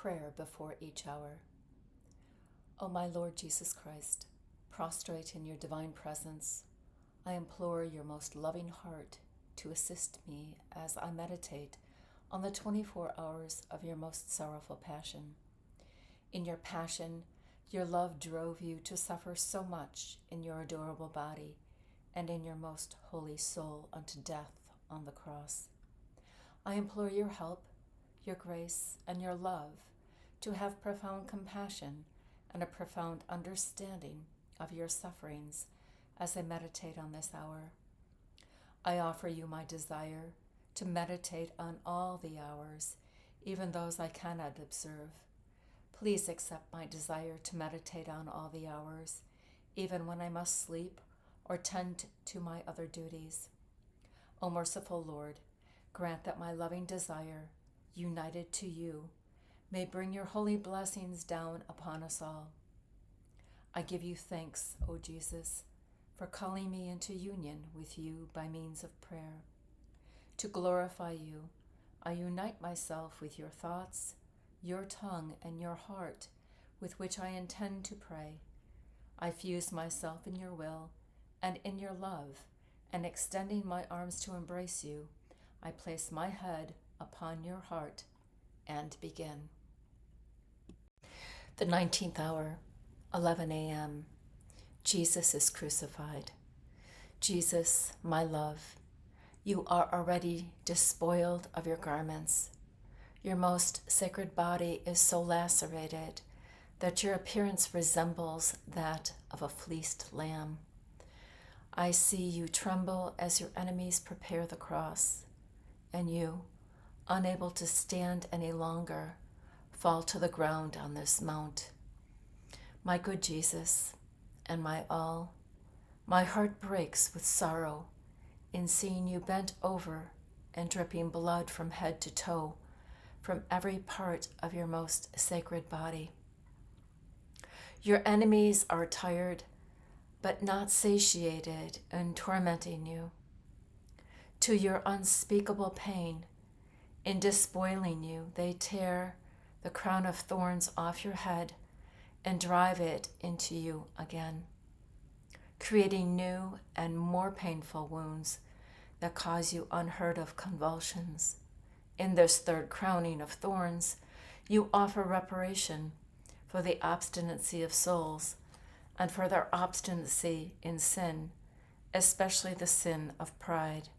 Prayer before each hour. O my Lord Jesus Christ, prostrate in your divine presence, I implore your most loving heart to assist me as I meditate on the 24 hours of your most sorrowful passion. In your passion, your love drove you to suffer so much in your adorable body and in your most holy soul unto death on the cross. I implore your help, your grace, and your love to have profound compassion and a profound understanding of your sufferings as I meditate on this hour. I offer you my desire to meditate on all the hours, even those I cannot observe. Please accept my desire to meditate on all the hours, even when I must sleep or tend to my other duties. O merciful Lord, grant that my loving desire, united to you, may bring your holy blessings down upon us all. I give you thanks, O Jesus, for calling me into union with you by means of prayer. To glorify you, I unite myself with your thoughts, your tongue, and your heart, with which I intend to pray. I fuse myself in your will and in your love, and extending my arms to embrace you, I place my head upon your heart and begin. The 19th hour, 11 a.m. Jesus is crucified. Jesus, my love, you are already despoiled of your garments. Your most sacred body is so lacerated that your appearance resembles that of a fleeced lamb. I see you tremble as your enemies prepare the cross, and you, unable to stand any longer, fall to the ground on this mount. My good Jesus, and my all, my heart breaks with sorrow in seeing you bent over and dripping blood from head to toe from every part of your most sacred body. Your enemies are tired, but not satiated in tormenting you. To your unspeakable pain, in despoiling you, they tear the crown of thorns off your head and drive it into you again, creating new and more painful wounds that cause you unheard of convulsions. In this third crowning of thorns, you offer reparation for the obstinacy of souls and for their obstinacy in sin, especially the sin of pride.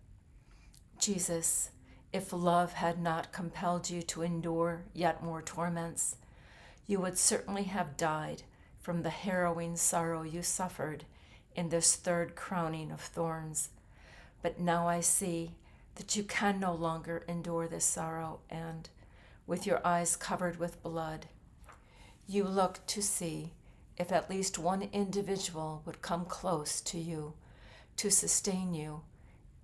Jesus, if love had not compelled you to endure yet more torments, you would certainly have died from the harrowing sorrow you suffered in this third crowning of thorns. But now I see that you can no longer endure this sorrow, and, with your eyes covered with blood, you look to see if at least one individual would come close to you to sustain you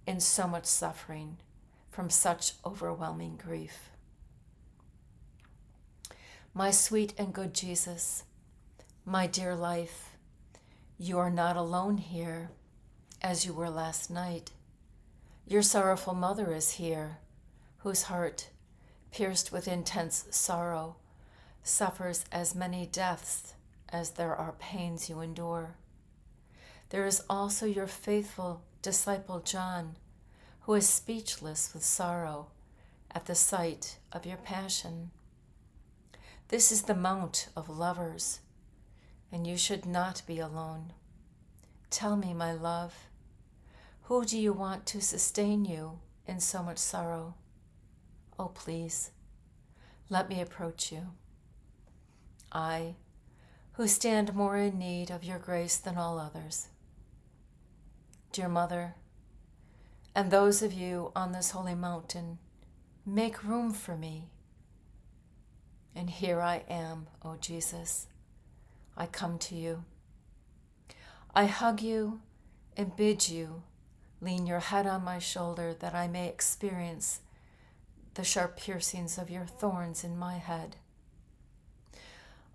in so much suffering from such overwhelming grief. My sweet and good Jesus, my dear life, you are not alone here as you were last night. Your sorrowful mother is here, whose heart, pierced with intense sorrow, suffers as many deaths as there are pains you endure. There is also your faithful disciple John, who is speechless with sorrow at the sight of your passion. This is the mount of lovers, and you should not be alone. Tell me, my love, who do you want to sustain you in so much sorrow? Oh, please, let me approach you. I, who stand more in need of your grace than all others. Dear Mother, and those of you on this holy mountain, make room for me. And here I am, O Jesus. I come to you. I hug you and bid you lean your head on my shoulder that I may experience the sharp piercings of your thorns in my head.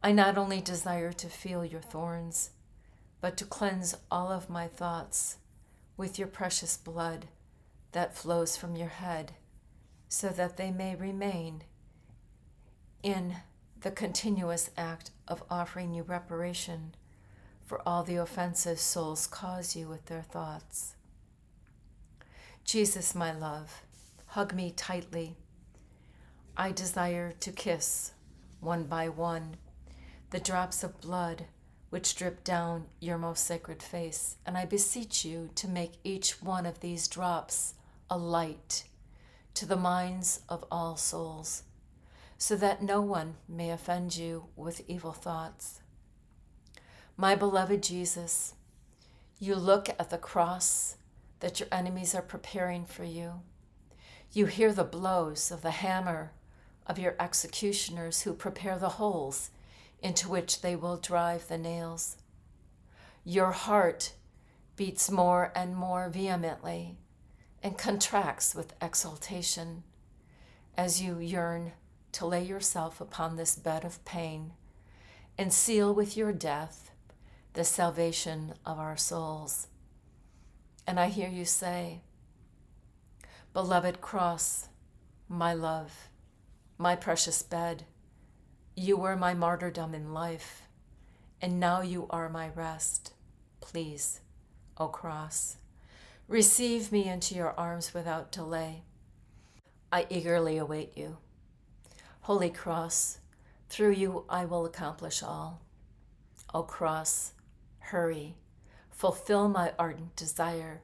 I not only desire to feel your thorns, but to cleanse all of my thoughts with your precious blood that flows from your head, so that they may remain in the continuous act of offering you reparation for all the offenses souls cause you with their thoughts. Jesus, my love, hug me tightly. I desire to kiss, one by one, the drops of blood which drip down your most sacred face, and I beseech you to make each one of these drops a light to the minds of all souls, so that no one may offend you with evil thoughts. My beloved Jesus, you look at the cross that your enemies are preparing for you. You hear the blows of the hammer of your executioners who prepare the holes into which they will drive the nails. Your heart beats more and more vehemently and contracts with exultation as you yearn to lay yourself upon this bed of pain and seal with your death the salvation of our souls. And I hear you say, beloved cross, my love, my precious bed, you were my martyrdom in life, and now you are my rest. Please, O cross, receive me into your arms without delay. I eagerly await you. Holy cross, through you I will accomplish all. O cross, hurry, fulfill my ardent desire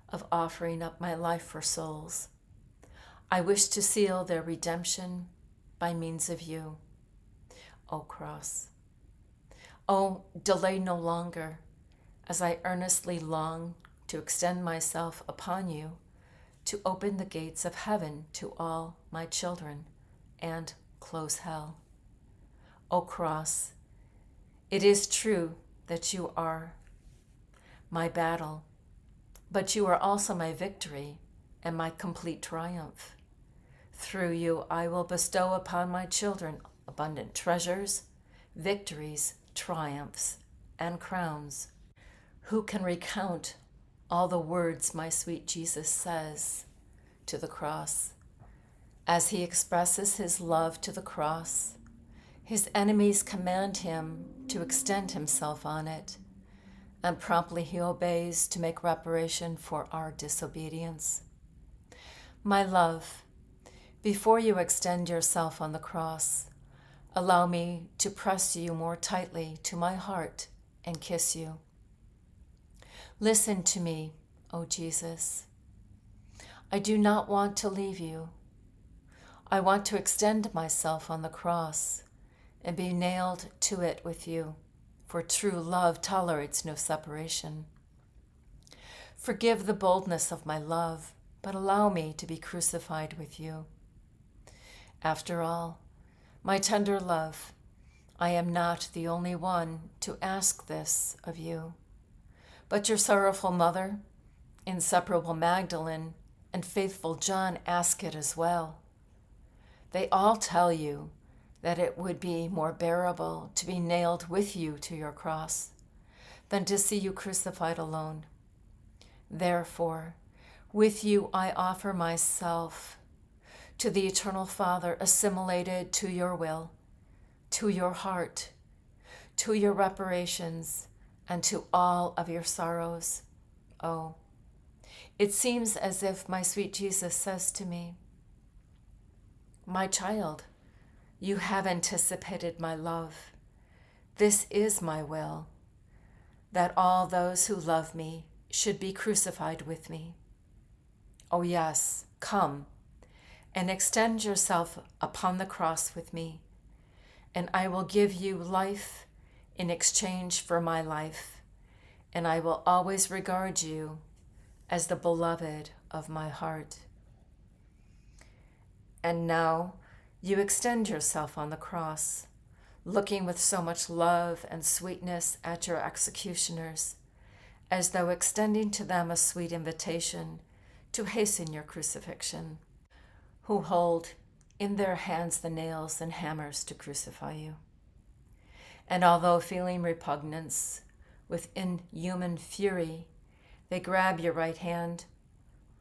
of offering up my life for souls. I wish to seal their redemption by means of you. O cross. Oh, delay no longer, as I earnestly long to extend myself upon you, to open the gates of heaven to all my children and close hell. O cross, it is true that you are my battle, but you are also my victory and my complete triumph. Through you I will bestow upon my children abundant treasures, victories, triumphs, and crowns. Who can recount all the words my sweet Jesus says to the cross? As he expresses his love to the cross, his enemies command him to extend himself on it, and promptly he obeys to make reparation for our disobedience. My love, before you extend yourself on the cross, allow me to press you more tightly to my heart and kiss you. Listen to me, O Jesus. I do not want to leave you. I want to extend myself on the cross and be nailed to it with you, for true love tolerates no separation. Forgive the boldness of my love, but allow me to be crucified with you. After all, my tender love, I am not the only one to ask this of you, but your sorrowful mother, inseparable Magdalene, and faithful John ask it as well. They all tell you that it would be more bearable to be nailed with you to your cross than to see you crucified alone. Therefore, with you I offer myself to the Eternal Father, assimilated to your will, to your heart, to your reparations, and to all of your sorrows. Oh, it seems as if my sweet Jesus says to me, my child, you have anticipated my love. This is my will, that all those who love me should be crucified with me. Oh yes, come and extend yourself upon the cross with me, and I will give you life in exchange for my life, and I will always regard you as the beloved of my heart. And now you extend yourself on the cross, looking with so much love and sweetness at your executioners, as though extending to them a sweet invitation to hasten your crucifixion, who hold in their hands the nails and hammers to crucify you. And although feeling repugnance with inhuman fury, they grab your right hand,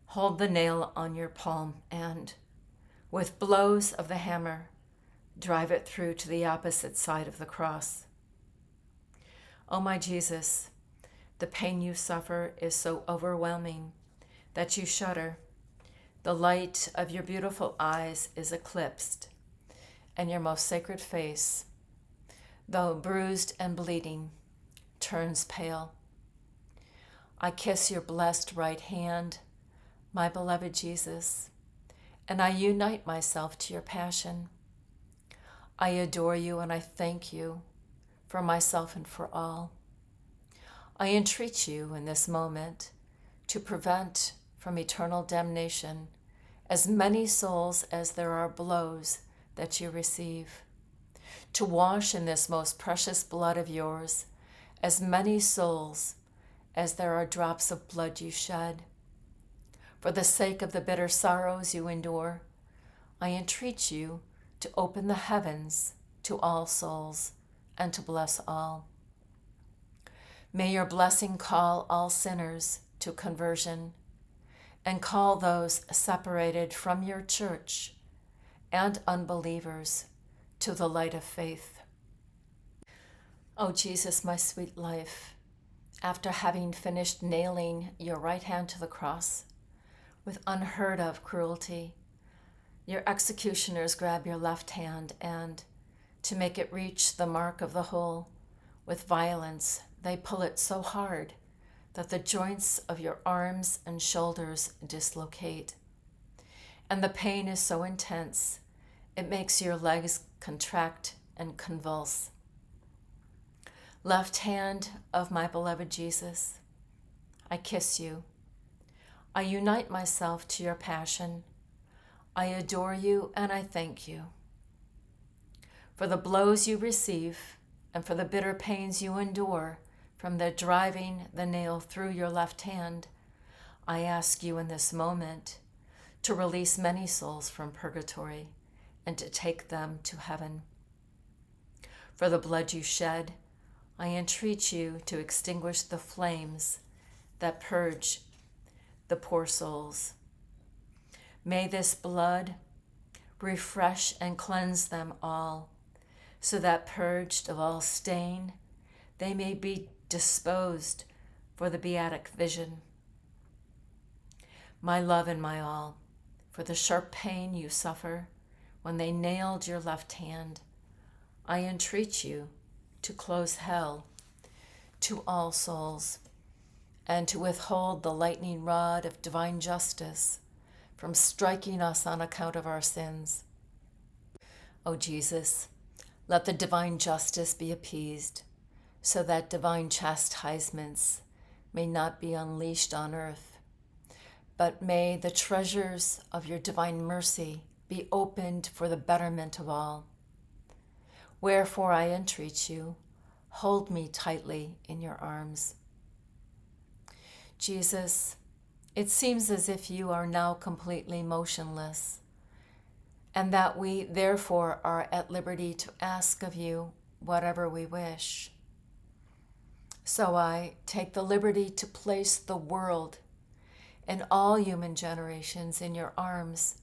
hold the nail on your palm, and, with blows of the hammer, drive it through to the opposite side of the cross. Oh, my Jesus, the pain you suffer is so overwhelming that you shudder. The light of your beautiful eyes is eclipsed, and your most sacred face, though bruised and bleeding, turns pale. I kiss your blessed right hand, my beloved Jesus, and I unite myself to your passion. I adore you and I thank you for myself and for all. I entreat you in this moment to prevent from eternal damnation as many souls as there are blows that you receive, to wash in this most precious blood of yours as many souls as there are drops of blood you shed. For the sake of the bitter sorrows you endure, I entreat you to open the heavens to all souls and to bless all. May your blessing call all sinners to conversion and call those separated from your church and unbelievers to the light of faith. O Jesus, my sweet life, after having finished nailing your right hand to the cross with unheard of cruelty, your executioners grab your left hand and, to make it reach the mark of the hole, with violence they pull it so hard that the joints of your arms and shoulders dislocate. And the pain is so intense, it makes your legs contract and convulse. Left hand of my beloved Jesus, I kiss you. I unite myself to your passion. I adore you and I thank you. For the blows you receive and for the bitter pains you endure from the driving the nail through your left hand, I ask you in this moment to release many souls from purgatory and to take them to heaven. For the blood you shed, I entreat you to extinguish the flames that purge the poor souls. May this blood refresh and cleanse them all, so that purged of all stain, they may be disposed for the beatific vision. My love and my all, for the sharp pain you suffer when they nailed your left hand, I entreat you to close hell to all souls and to withhold the lightning rod of divine justice from striking us on account of our sins. O Jesus, let the divine justice be appeased, so that divine chastisements may not be unleashed on earth, but may the treasures of your divine mercy be opened for the betterment of all. Wherefore I entreat you, hold me tightly in your arms. Jesus, it seems as if you are now completely motionless, and that we therefore are at liberty to ask of you whatever we wish. So I take the liberty to place the world and all human generations in your arms,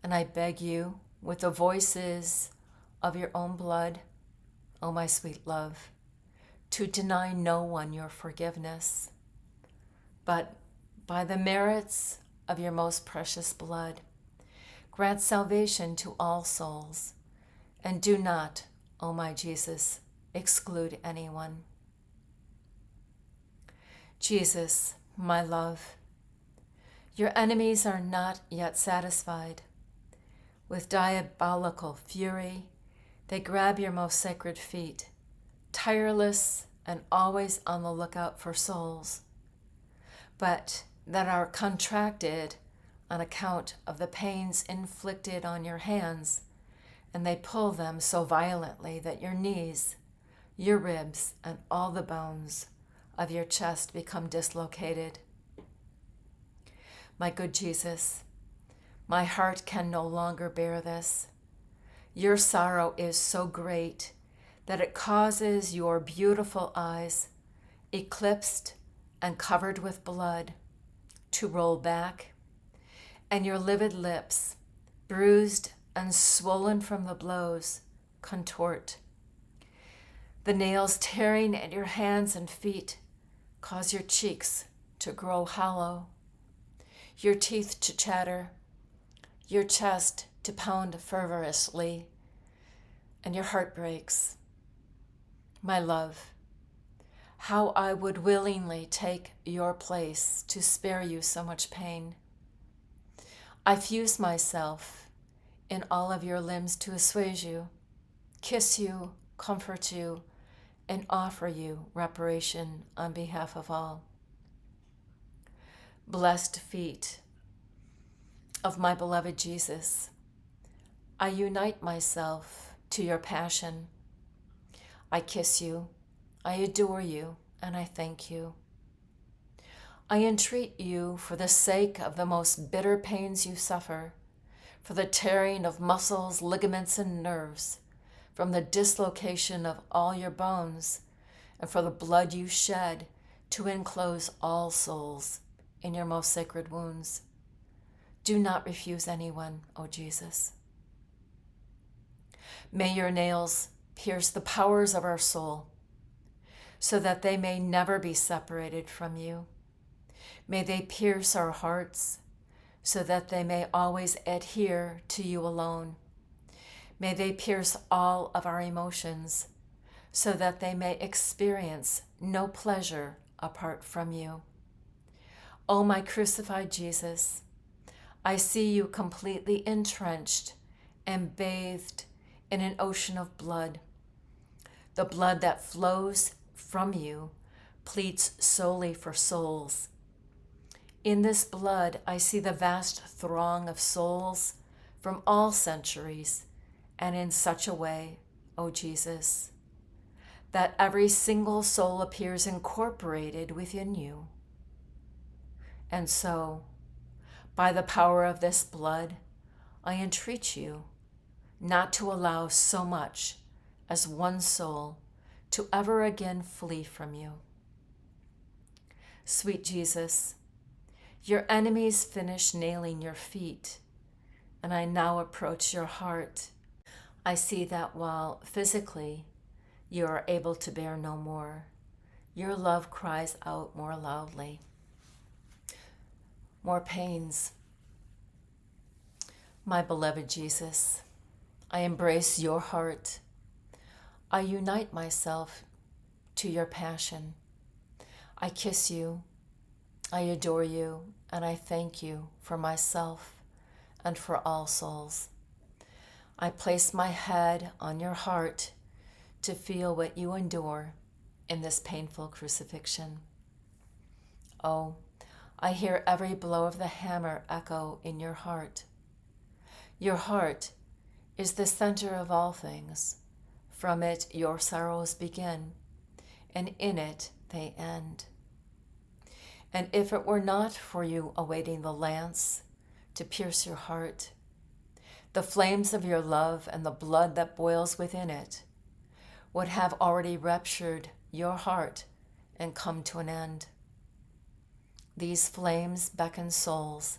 and I beg you, with the voices of your own blood, O my sweet love, to deny no one your forgiveness, but by the merits of your most precious blood, grant salvation to all souls, and do not, O my Jesus, exclude anyone. Jesus, my love, your enemies are not yet satisfied. With diabolical fury, they grab your most sacred feet, tireless and always on the lookout for souls, but that are contracted on account of the pains inflicted on your hands, and they pull them so violently that your knees, your ribs, and all the bones of your chest become dislocated. My good Jesus, my heart can no longer bear this. Your sorrow is so great that it causes your beautiful eyes, eclipsed and covered with blood, to roll back, and your livid lips, bruised and swollen from the blows, contort. The nails tearing at your hands and feet cause your cheeks to grow hollow, your teeth to chatter, your chest to pound fervorously, and your heart breaks. My love, how I would willingly take your place to spare you so much pain. I fuse myself in all of your limbs to assuage you, kiss you, comfort you, and offer you reparation on behalf of all. Blessed feet of my beloved Jesus, I unite myself to your passion. I kiss you, I adore you, and I thank you. I entreat you for the sake of the most bitter pains you suffer, for the tearing of muscles, ligaments, and nerves, from the dislocation of all your bones, and for the blood you shed to enclose all souls in your most sacred wounds. Do not refuse anyone, O Jesus. May your nails pierce the powers of our soul, so that they may never be separated from you. May they pierce our hearts, so that they may always adhere to you alone. May they pierce all of our emotions, so that they may experience no pleasure apart from you. O my crucified Jesus, I see you completely entrenched and bathed in an ocean of blood. The blood that flows from you pleads solely for souls. In this blood, I see the vast throng of souls from all centuries, and in such a way, O Jesus, that every single soul appears incorporated within you. And so, by the power of this blood, I entreat you not to allow so much as one soul to ever again flee from you. Sweet Jesus, your enemies finish nailing your feet, and I now approach your heart. I see that while physically you are able to bear no more, your love cries out more loudly. More pains. My beloved Jesus, I embrace your heart. I unite myself to your passion. I kiss you, I adore you, and I thank you for myself and for all souls. I place my head on your heart to feel what you endure in this painful crucifixion. Oh, I hear every blow of the hammer echo in your heart. Your heart is the center of all things. From it your sorrows begin, and in it they end. And if it were not for you awaiting the lance to pierce your heart, the flames of your love and the blood that boils within it would have already ruptured your heart and come to an end. These flames beckon souls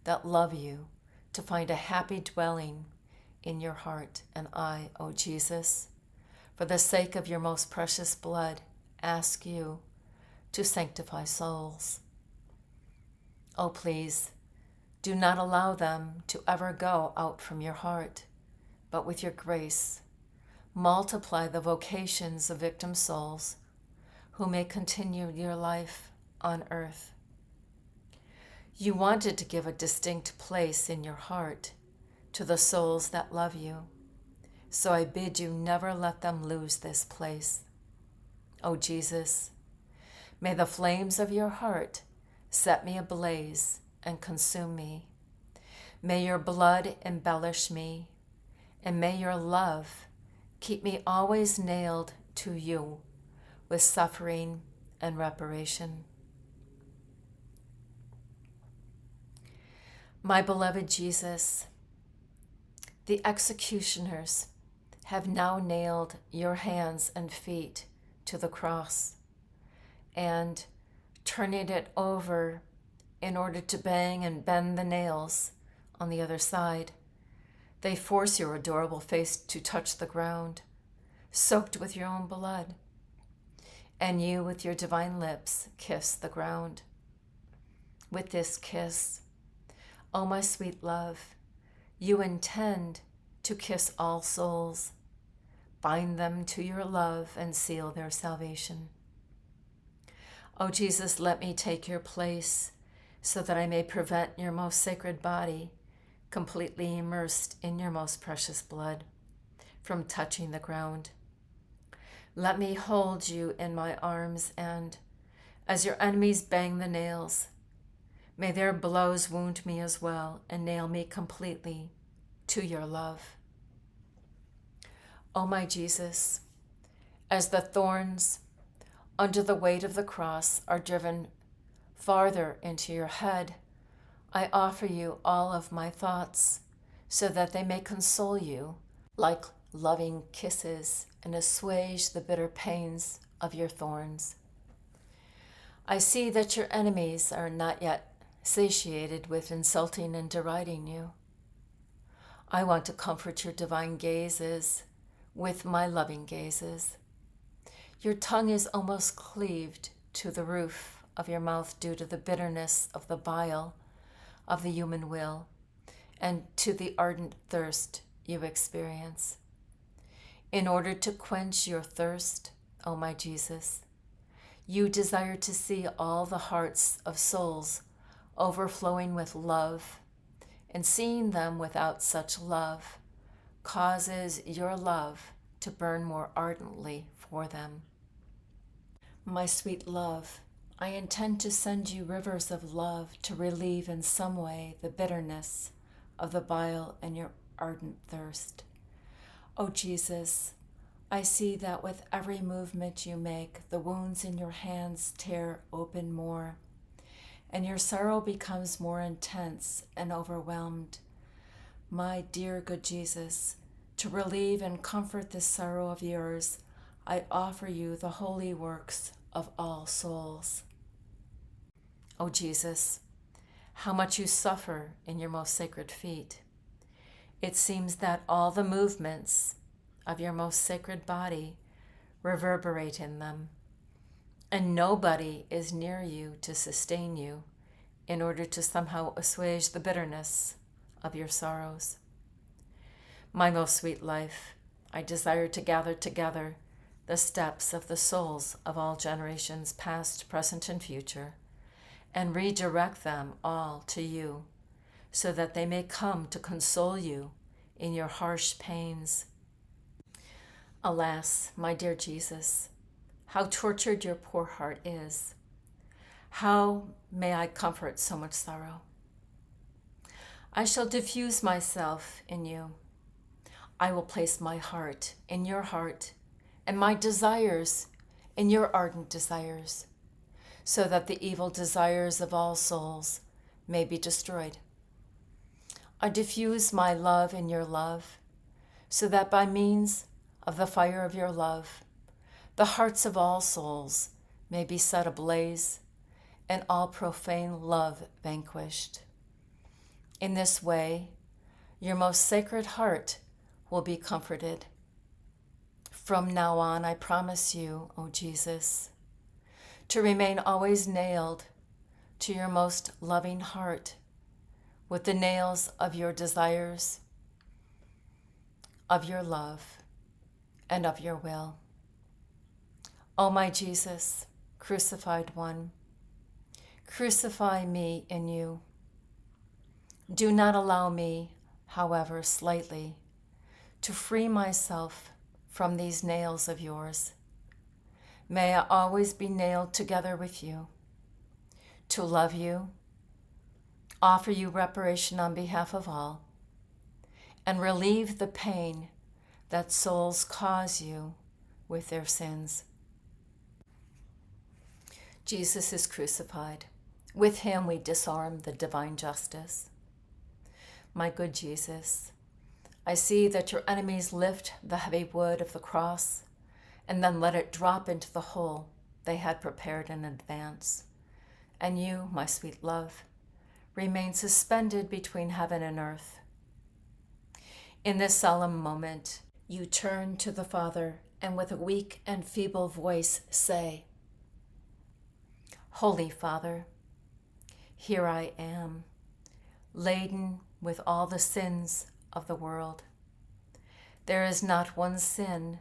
that love you to find a happy dwelling in your heart. And I, O Jesus, for the sake of your most precious blood, ask you to sanctify souls. Oh, please, do not allow them to ever go out from your heart, but with your grace, multiply the vocations of victim souls who may continue your life on earth. You wanted to give a distinct place in your heart to the souls that love you, so I bid you never let them lose this place. O Jesus, may the flames of your heart set me ablaze and consume me. May your blood embellish me, and may your love keep me always nailed to you with suffering and reparation. My beloved Jesus, the executioners have now nailed your hands and feet to the cross, and turning it over in order to bang and bend the nails on the other side, They force your adorable face to touch the ground, soaked with your own blood. And you, with your divine lips, kiss the ground. With this kiss, oh my sweet love, you intend to kiss all souls, bind them to your love, and seal their salvation. Oh Jesus, let me take your place so that I may prevent your most sacred body, completely immersed in your most precious blood, from touching the ground. Let me hold you in my arms, and as your enemies bang the nails, may their blows wound me as well and nail me completely to your love. O my Jesus, as the thorns under the weight of the cross are driven farther into your head, I offer you all of my thoughts so that they may console you like loving kisses and assuage the bitter pains of your thorns. I see that your enemies are not yet satiated with insulting and deriding you. I want to comfort your divine gazes with my loving gazes. Your tongue is almost cleaved to the roof of your mouth due to the bitterness of the bile of the human will and to the ardent thirst you experience. In order to quench your thirst, O my Jesus, you desire to see all the hearts of souls overflowing with love, and seeing them without such love causes your love to burn more ardently for them. My sweet love, I intend to send you rivers of love to relieve in some way the bitterness of the bile and your ardent thirst. O Jesus, I see that with every movement you make, the wounds in your hands tear open more, and your sorrow becomes more intense and overwhelmed. My dear good Jesus, to relieve and comfort this sorrow of yours, I offer you the holy works of all souls. O Jesus, how much you suffer in your most sacred feet. It seems that all the movements of your most sacred body reverberate in them, and nobody is near you to sustain you in order to somehow assuage the bitterness of your sorrows. My most sweet life, I desire to gather together the steps of the souls of all generations, past, present, and future, and redirect them all to you, so that they may come to console you in your harsh pains. Alas, my dear Jesus, how tortured your poor heart is. How may I comfort so much sorrow? I shall diffuse myself in you. I will place my heart in your heart and my desires in your ardent desires, so that the evil desires of all souls may be destroyed. I diffuse my love in your love, so that by means of the fire of your love, the hearts of all souls may be set ablaze and all profane love vanquished. In this way, your most sacred heart will be comforted. From now on, I promise you, O Jesus, to remain always nailed to your most loving heart with the nails of your desires, of your love, and of your will. O my Jesus, crucified one, crucify me in you. Do not allow me, however slightly, to free myself from these nails of yours. May I always be nailed together with you, to love you, offer you reparation on behalf of all, and relieve the pain that souls cause you with their sins. Jesus is crucified. With him we disarm the divine justice. My good Jesus, I see that your enemies lift the heavy wood of the cross and then let it drop into the hole they had prepared in advance. And you, my sweet love, remain suspended between heaven and earth. In this solemn moment, you turn to the Father and with a weak and feeble voice say, Holy Father, here I am, laden with all the sins of the world. There is not one sin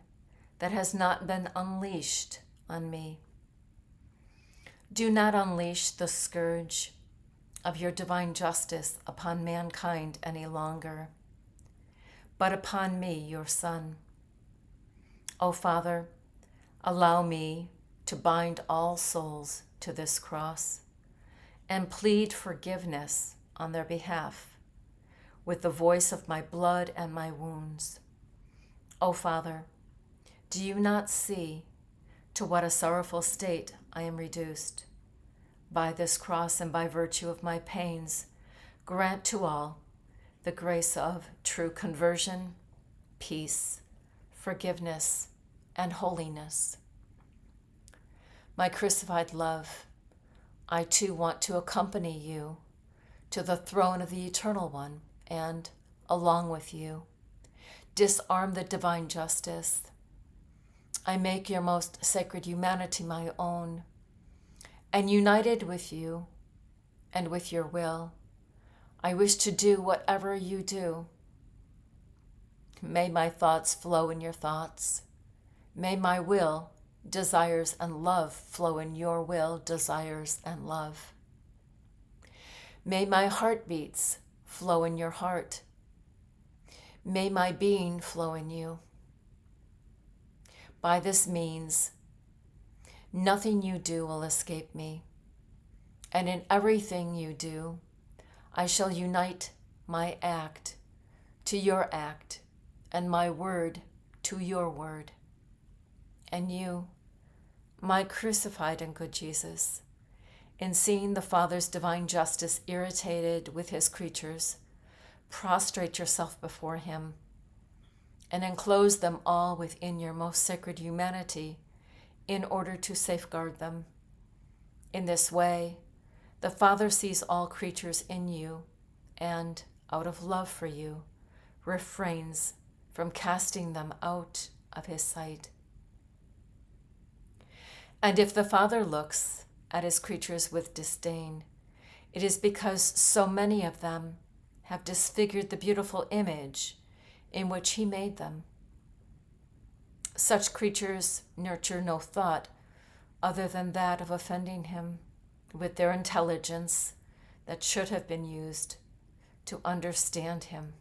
that has not been unleashed on me. Do not unleash the scourge of your divine justice upon mankind any longer, but upon me, your Son. O Father, allow me to bind all souls to this cross and plead forgiveness on their behalf with the voice of my blood and my wounds. O Father, do you not see to what a sorrowful state I am reduced? By this cross and by virtue of my pains, grant to all the grace of true conversion, peace, forgiveness, and holiness. My crucified love, I too want to accompany you to the throne of the Eternal One and, along with you, disarm the divine justice. I make your most sacred humanity my own, and united with you and with your will, I wish to do whatever you do. May my thoughts flow in your thoughts. May my will, desires, and love flow in your will, desires, and love. May my heartbeats flow in your heart. May my being flow in you. By this means, nothing you do will escape me, and in everything you do, I shall unite my act to your act, and my word to your word. And you, my crucified and good Jesus, in seeing the Father's divine justice irritated with his creatures, prostrate yourself before him and enclose them all within your most sacred humanity in order to safeguard them. In this way, the Father sees all creatures in you and, out of love for you, refrains from casting them out of his sight. And if the Father looks at his creatures with disdain, it is because so many of them have disfigured the beautiful image in which he made them. Such creatures nurture no thought other than that of offending him with their intelligence that should have been used to understand him.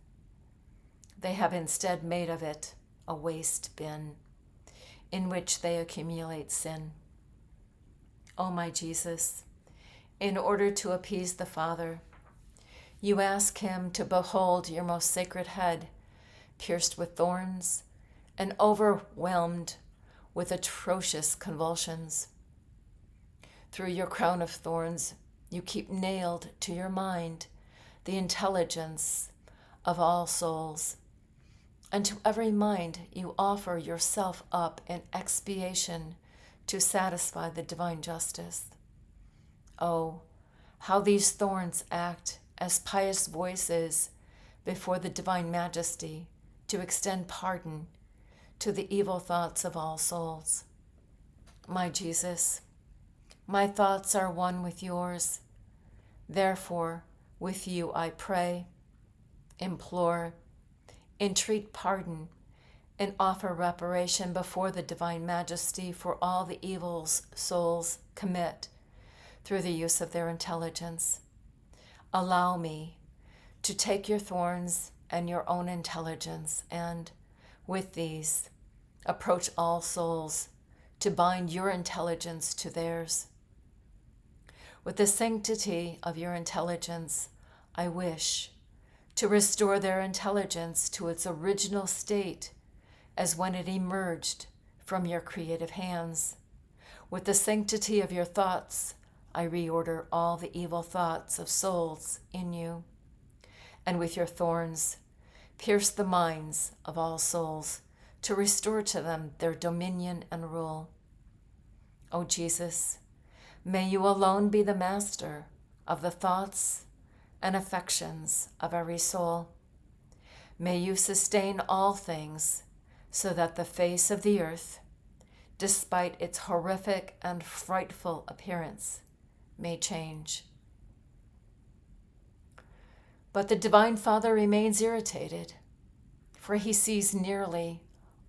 They have instead made of it a waste bin in which they accumulate sin. O my Jesus, in order to appease the Father, you ask him to behold your most sacred head pierced with thorns and overwhelmed with atrocious convulsions. Through your crown of thorns, you keep nailed to your mind the intelligence of all souls, and to every mind you offer yourself up in expiation to satisfy the divine justice. Oh, how these thorns act as pious voices before the divine majesty to extend pardon to the evil thoughts of all souls. My Jesus, my thoughts are one with yours. Therefore, with you I pray, implore, entreat pardon, and offer reparation before the divine majesty for all the evils souls commit through the use of their intelligence. Allow me to take your thorns and your own intelligence, and with these, approach all souls to bind your intelligence to theirs. With the sanctity of your intelligence, I wish to restore their intelligence to its original state as when it emerged from your creative hands. With the sanctity of your thoughts, I reorder all the evil thoughts of souls in you. And with your thorns, pierce the minds of all souls to restore to them their dominion and rule. O Jesus, may you alone be the master of the thoughts and affections of every soul. May you sustain all things so that the face of the earth, despite its horrific and frightful appearance, may change. But the Divine Father remains irritated, for he sees nearly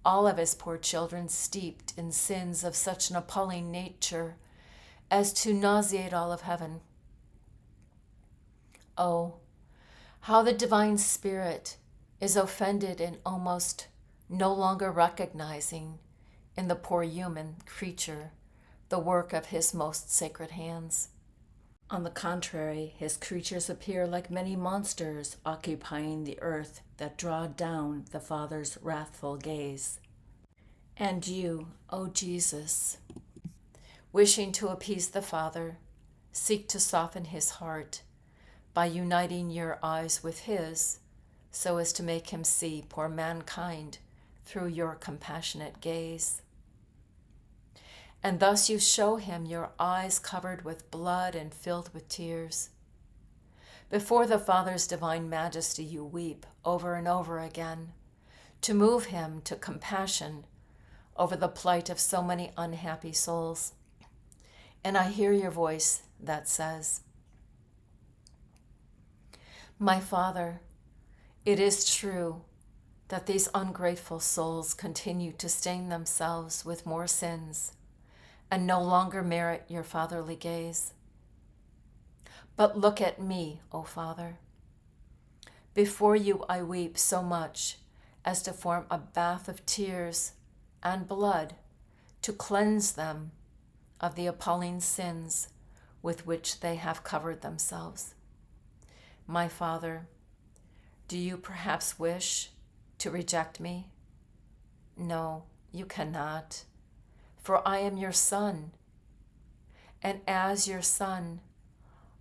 all of his poor children steeped in sins of such an appalling nature as to nauseate all of heaven. Oh, how the Divine Spirit is offended in almost no longer recognizing in the poor human creature the work of his most sacred hands. On the contrary, his creatures appear like many monsters occupying the earth that draw down the Father's wrathful gaze. And you, O Jesus, wishing to appease the Father, seek to soften his heart by uniting your eyes with his, so as to make him see poor mankind through your compassionate gaze. And thus you show him your eyes covered with blood and filled with tears. Before the Father's divine majesty you weep over and over again, to move him to compassion over the plight of so many unhappy souls. And I hear your voice that says, "My Father, it is true that these ungrateful souls continue to stain themselves with more sins and no longer merit your fatherly gaze. But look at me, O Father. Before you I weep so much as to form a bath of tears and blood to cleanse them of the appalling sins with which they have covered themselves. My Father, do you perhaps wish to reject me? No, you cannot, for I am your Son, and as your Son,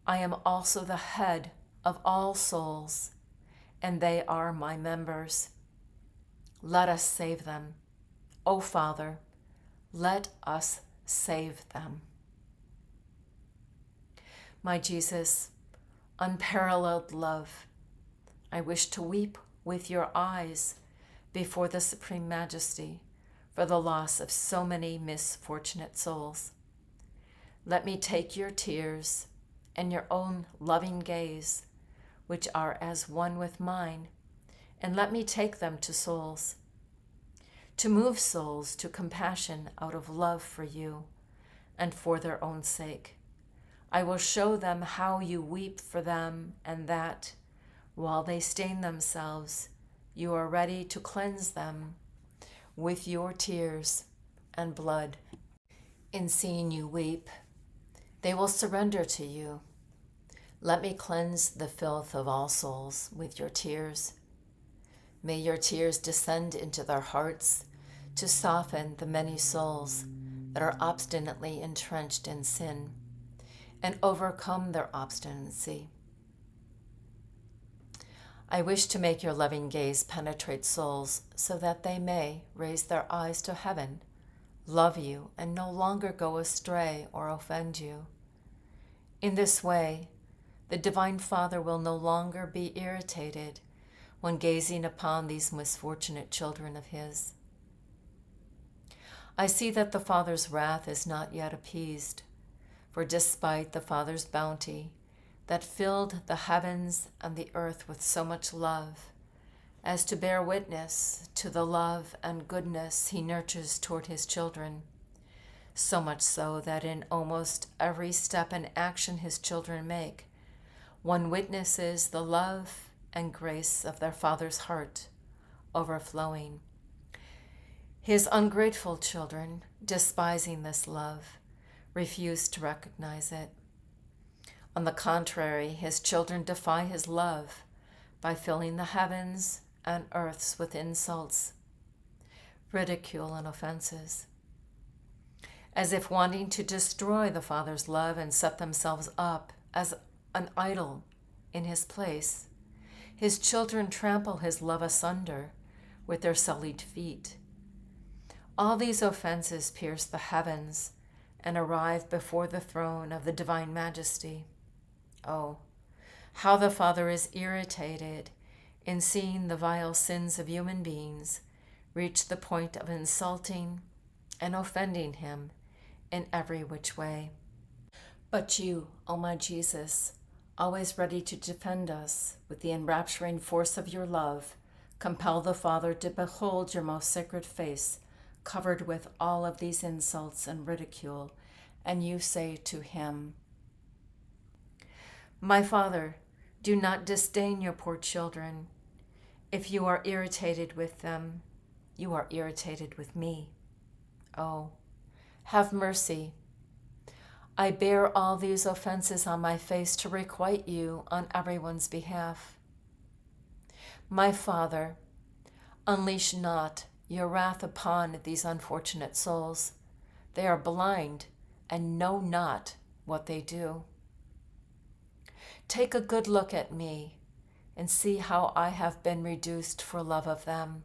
I am also the head of all souls, and they are my members. Let us save them. O Father, let us save them." My Jesus, unparalleled love, I wish to weep with your eyes before the Supreme Majesty for the loss of so many misfortunate souls. Let me take your tears and your own loving gaze, which are as one with mine, and let me take them to souls, to move souls to compassion out of love for you and for their own sake. I will show them how you weep for them, and that, while they stain themselves, you are ready to cleanse them with your tears and blood. In seeing you weep, they will surrender to you. Let me cleanse the filth of all souls with your tears. May your tears descend into their hearts to soften the many souls that are obstinately entrenched in sin and overcome their obstinacy. I wish to make your loving gaze penetrate souls so that they may raise their eyes to heaven, love you, and no longer go astray or offend you. In this way, the Divine Father will no longer be irritated when gazing upon these misfortunate children of his. I see that the Father's wrath is not yet appeased, for despite the Father's bounty that filled the heavens and the earth with so much love, as to bear witness to the love and goodness he nurtures toward his children, so much so that in almost every step and action his children make, one witnesses the love and grace of their Father's heart overflowing. His ungrateful children, despising this love, refuse to recognize it. On the contrary, his children defy his love by filling the heavens and earths with insults, ridicule, and offenses, as if wanting to destroy the Father's love and set themselves up as an idol in his place. His children trample his love asunder with their sullied feet. All these offenses pierce the heavens and arrive before the throne of the Divine Majesty. Oh, how the Father is irritated in seeing the vile sins of human beings reach the point of insulting and offending him in every which way. But you, O my Jesus, always ready to defend us with the enrapturing force of your love, compel the Father to behold your most sacred face covered with all of these insults and ridicule, and you say to him, My Father, do not disdain your poor children. If you are irritated with them, you are irritated with me. Oh, have mercy. I bear all these offenses on my face to requite you on everyone's behalf. My Father, unleash not your wrath upon these unfortunate souls. They are blind and know not what they do. Take a good look at me and see how I have been reduced for love of them.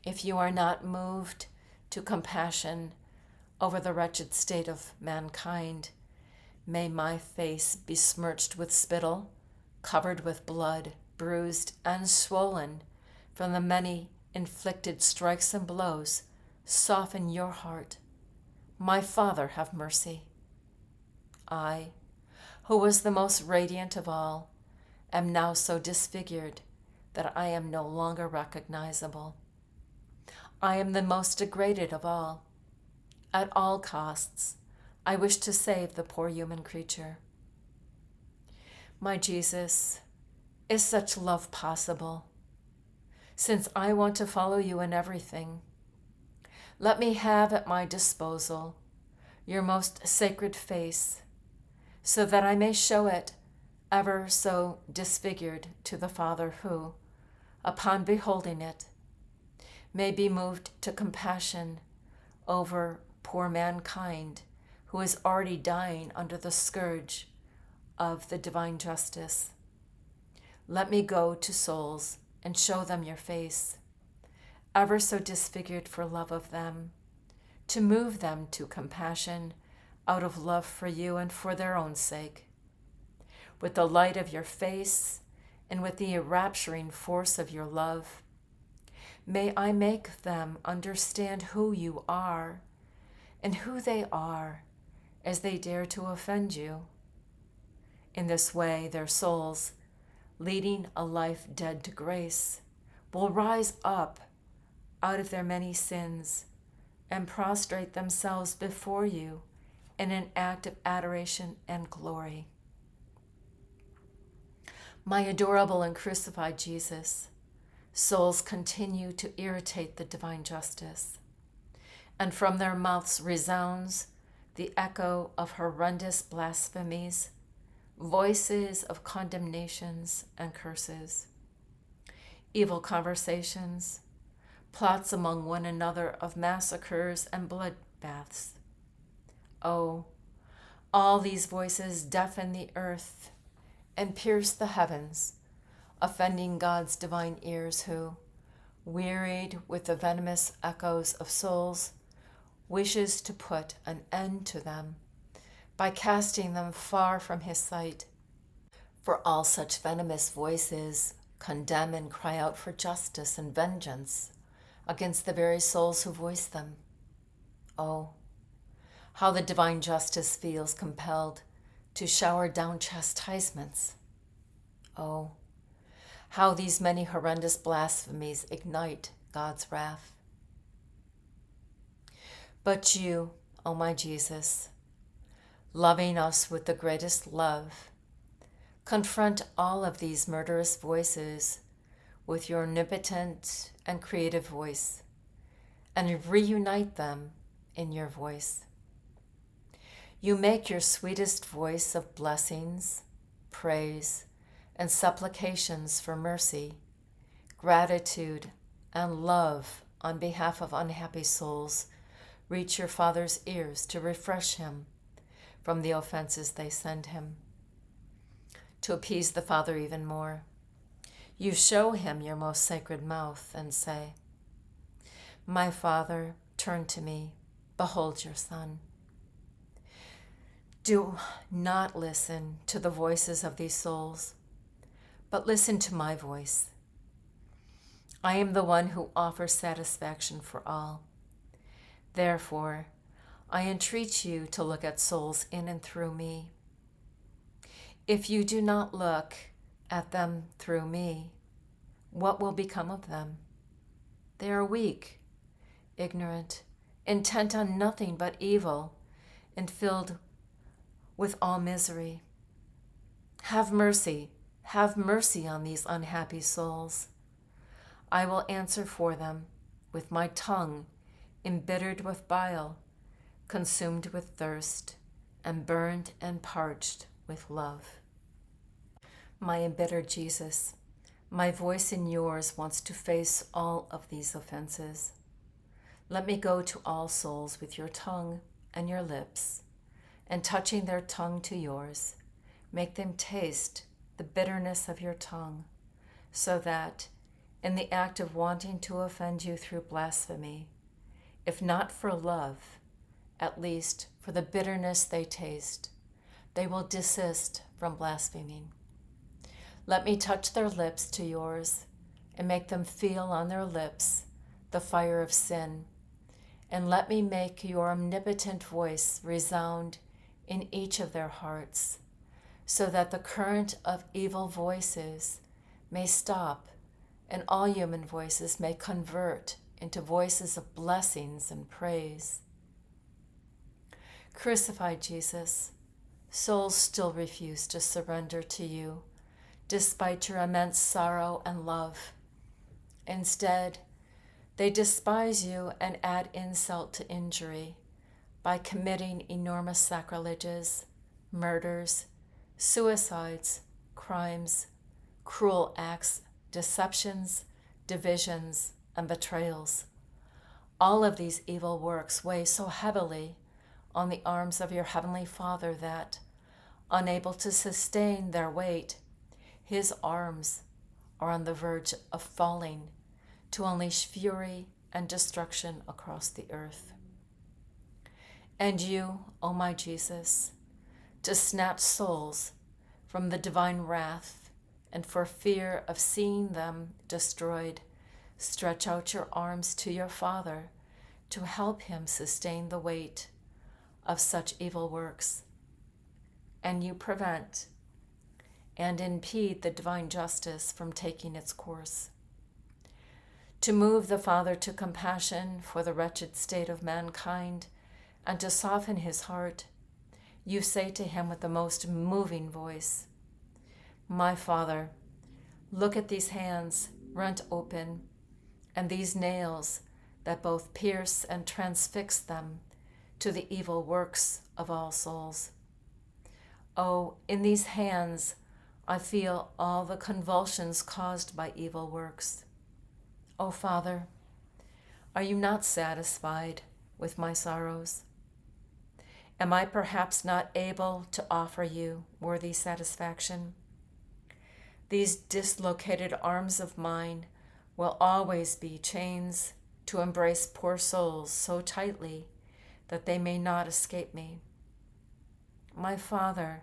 If you are not moved to compassion over the wretched state of mankind, may my face be smirched with spittle, covered with blood, bruised and swollen from the many inflicted strikes and blows. Soften your heart. My Father, have mercy. I, who was the most radiant of all, am now so disfigured that I am no longer recognizable. I am the most degraded of all. At all costs, I wish to save the poor human creature. My Jesus, is such love possible? Since I want to follow you in everything, let me have at my disposal your most sacred face, so that I may show it ever so disfigured to the Father who, upon beholding it, may be moved to compassion over poor mankind who is already dying under the scourge of the divine justice. Let me go to souls and show them your face, ever so disfigured for love of them, to move them to compassion out of love for you and for their own sake. With the light of your face and with the enrapturing force of your love, may I make them understand who you are and who they are as they dare to offend you. In this way, their souls, leading a life dead to grace, will rise up out of their many sins and prostrate themselves before you in an act of adoration and glory. My adorable and crucified Jesus, souls continue to irritate the divine justice, and from their mouths resounds the echo of horrendous blasphemies, voices of condemnations and curses, evil conversations, plots among one another of massacres and bloodbaths. Oh, all these voices deafen the earth and pierce the heavens, offending God's divine ears who, wearied with the venomous echoes of souls, wishes to put an end to them by casting them far from his sight. For all such venomous voices condemn and cry out for justice and vengeance against the very souls who voice them. Oh, how the divine justice feels compelled to shower down chastisements. Oh, how these many horrendous blasphemies ignite God's wrath. But you, O my Jesus, loving us with the greatest love, confront all of these murderous voices with your omnipotent and creative voice, and reunite them in your voice. You make your sweetest voice of blessings, praise, and supplications for mercy, gratitude, and love on behalf of unhappy souls reach your Father's ears to refresh him from the offenses they send him. To appease the Father even more, you show him your most sacred mouth and say, My Father, turn to me, behold your Son. Do not listen to the voices of these souls, but listen to my voice. I am the one who offers satisfaction for all. Therefore, I entreat you to look at souls in and through me. If you do not look at them through me, what will become of them? They are weak, ignorant, intent on nothing but evil, and filled with all misery. Have mercy on these unhappy souls. I will answer for them with my tongue, embittered with bile, consumed with thirst, and burned and parched with love. My embittered Jesus, my voice in yours wants to face all of these offenses. Let me go to all souls with your tongue and your lips, and touching their tongue to yours, make them taste the bitterness of your tongue, so that, in the act of wanting to offend you through blasphemy, if not for love, at least for the bitterness they taste, they will desist from blaspheming. Let me touch their lips to yours and make them feel on their lips the fire of sin, and let me make your omnipotent voice resound in each of their hearts, so that the current of evil voices may stop and all human voices may convert into voices of blessings and praise. Crucified Jesus, souls still refuse to surrender to you, despite your immense sorrow and love. Instead, they despise you and add insult to injury by committing enormous sacrileges, murders, suicides, crimes, cruel acts, deceptions, divisions, and betrayals. All of these evil works weigh so heavily on the arms of your Heavenly Father that, unable to sustain their weight, his arms are on the verge of falling to unleash fury and destruction across the earth. And you, O my Jesus, to snatch souls from the divine wrath and for fear of seeing them destroyed, stretch out your arms to your Father to help him sustain the weight of such evil works. And you prevent and impede the divine justice from taking its course. To move the Father to compassion for the wretched state of mankind and to soften his heart, you say to him with the most moving voice, My Father, look at these hands rent open and these nails that both pierce and transfix them to the evil works of all souls. Oh, in these hands I feel all the convulsions caused by evil works. O Father, are you not satisfied with my sorrows? Am I perhaps not able to offer you worthy satisfaction? These dislocated arms of mine will always be chains to embrace poor souls so tightly that they may not escape me. My Father,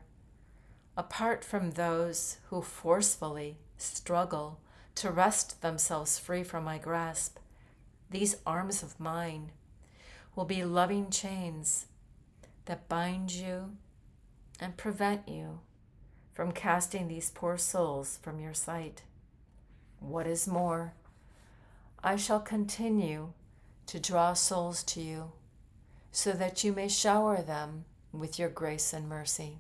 apart from those who forcefully struggle to wrest themselves free from my grasp, these arms of mine will be loving chains that bind you and prevent you from casting these poor souls from your sight. What is more, I shall continue to draw souls to you so that you may shower them with your grace and mercy.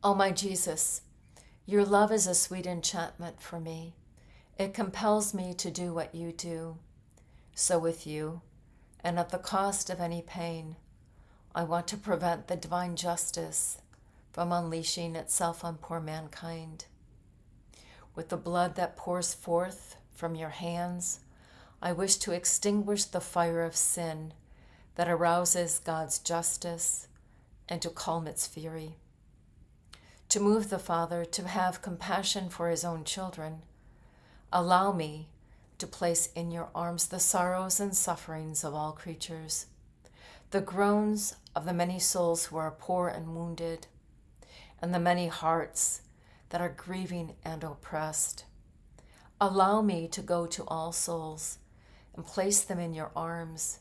O my Jesus, your love is a sweet enchantment for me. It compels me to do what you do. So with you, and at the cost of any pain, I want to prevent the divine justice from unleashing itself on poor mankind. With the blood that pours forth from your hands, I wish to extinguish the fire of sin that arouses God's justice and to calm its fury. To move the Father to have compassion for his own children, allow me to place in your arms the sorrows and sufferings of all creatures, the groans of the many souls who are poor and wounded, and the many hearts that are grieving and oppressed. Allow me to go to all souls and place them in your arms,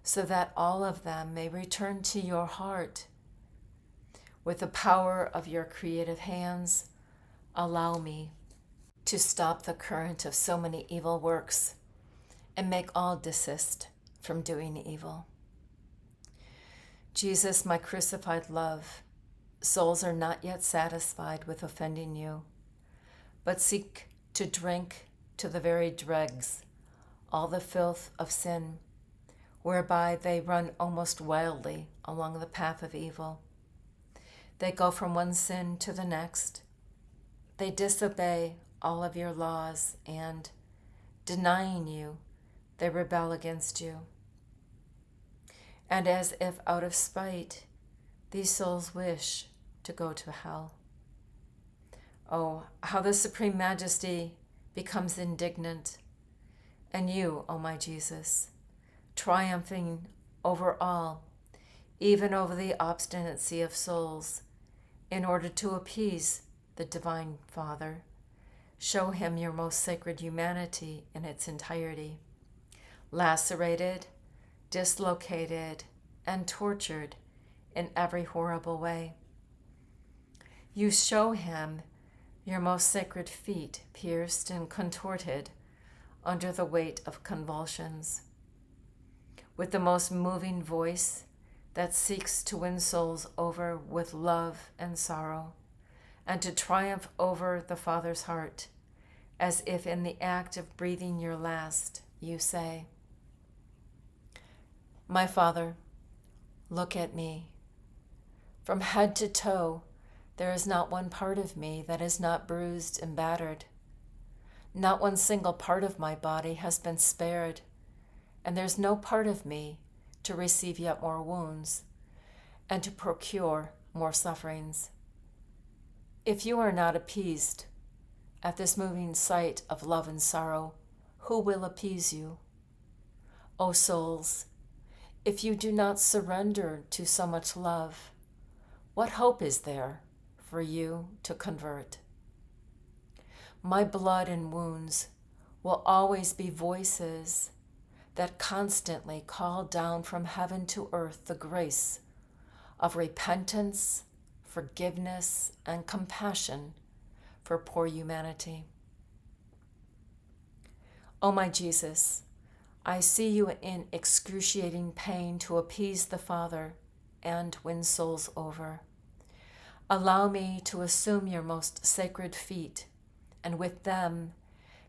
so that all of them may return to your heart. With the power of your creative hands, allow me to stop the current of so many evil works and make all desist from doing evil. Jesus, my crucified love, souls are not yet satisfied with offending you, but seek to drink to the very dregs all the filth of sin, whereby they run almost wildly along the path of evil. They go from one sin to the next. They disobey all of your laws, and, denying you, they rebel against you. And as if out of spite, these souls wish to go to hell. Oh, how the Supreme Majesty becomes indignant, and you, O my Jesus, triumphing over all, even over the obstinacy of souls, in order to appease the Divine Father, show him your most sacred humanity in its entirety, lacerated, dislocated, and tortured in every horrible way. You show him your most sacred feet pierced and contorted under the weight of convulsions. With the most moving voice that seeks to win souls over with love and sorrow, and to triumph over the Father's heart, as if in the act of breathing your last, you say, "My Father, look at me. From head to toe, there is not one part of me that is not bruised and battered. Not one single part of my body has been spared, and there's no part of me to receive yet more wounds and to procure more sufferings. If you are not appeased at this moving sight of love and sorrow, who will appease you? O souls, if you do not surrender to so much love, what hope is there for you to convert? My blood and wounds will always be voices that constantly call down from heaven to earth the grace of repentance, forgiveness, and compassion for poor humanity. O my Jesus, I see you in excruciating pain to appease the Father and win souls over. Allow me to assume your most sacred feet, and with them